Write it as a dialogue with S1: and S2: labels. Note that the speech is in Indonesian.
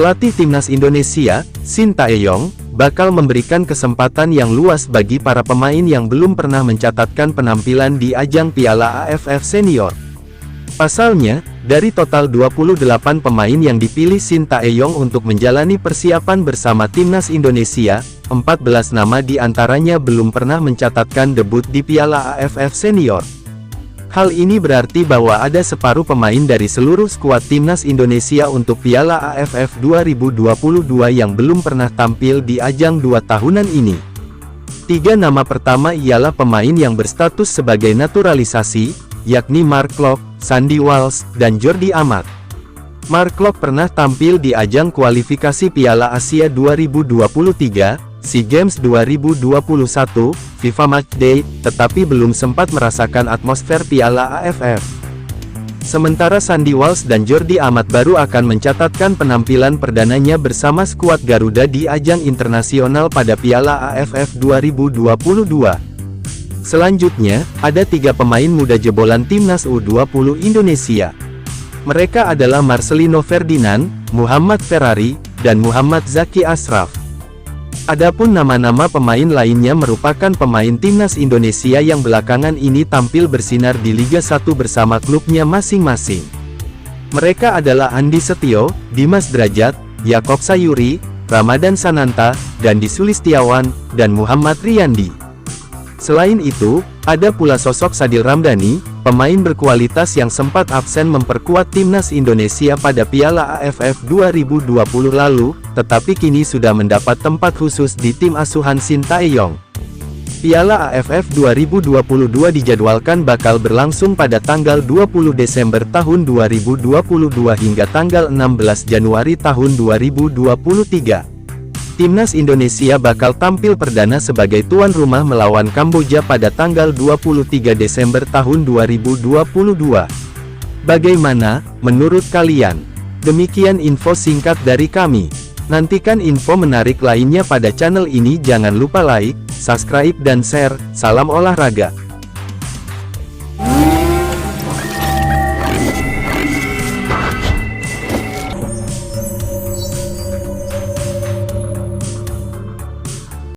S1: Pelatih Timnas Indonesia, Shin Tae-yong, bakal memberikan kesempatan yang luas bagi para pemain yang belum pernah mencatatkan penampilan di ajang Piala AFF Senior. Pasalnya, dari total 28 pemain yang dipilih Shin Tae-yong untuk menjalani persiapan bersama Timnas Indonesia, 14 nama di antaranya belum pernah mencatatkan debut di Piala AFF Senior. Hal ini berarti bahwa ada separuh pemain dari seluruh skuad Timnas Indonesia untuk Piala AFF 2022 yang belum pernah tampil di ajang 2 tahunan ini. 3 nama pertama ialah pemain yang berstatus sebagai naturalisasi, yakni Mark Klok, Sandy Walsh, dan Jordi Amat. Mark Klok pernah tampil di ajang kualifikasi Piala Asia 2023, SEA Games 2021, FIFA Matchday, tetapi belum sempat merasakan atmosfer Piala AFF. Sementara Sandy Walsh dan Jordi Amat baru akan mencatatkan penampilan perdananya bersama skuad Garuda di ajang internasional pada Piala AFF 2022. Selanjutnya, ada 3 pemain muda jebolan Timnas U20 Indonesia. Mereka adalah Marcelino Ferdinand, Muhammad Ferrari, dan Muhammad Zaki Ashraf. Adapun nama-nama pemain lainnya merupakan pemain Timnas Indonesia yang belakangan ini tampil bersinar di Liga 1 bersama klubnya masing-masing. Mereka adalah Andi Setio, Dimas Drajat, Yakob Sayuri, Ramadan Sananta, Dandi Sulistiawan, dan Muhammad Riyandi. Selain itu, ada pula sosok Sadil Ramdhani, pemain berkualitas yang sempat absen memperkuat Timnas Indonesia pada Piala AFF 2020 lalu, tetapi kini sudah mendapat tempat khusus di tim asuhan Shin Tae-yong. Piala AFF 2022 dijadwalkan bakal berlangsung pada tanggal 20 Desember tahun 2022 hingga tanggal 16 Januari tahun 2023. Timnas Indonesia bakal tampil perdana sebagai tuan rumah melawan Kamboja pada tanggal 23 Desember tahun 2022. Bagaimana, menurut kalian? Demikian info singkat dari kami. Nantikan info menarik lainnya pada channel ini. Jangan lupa like, subscribe dan share. Salam olahraga.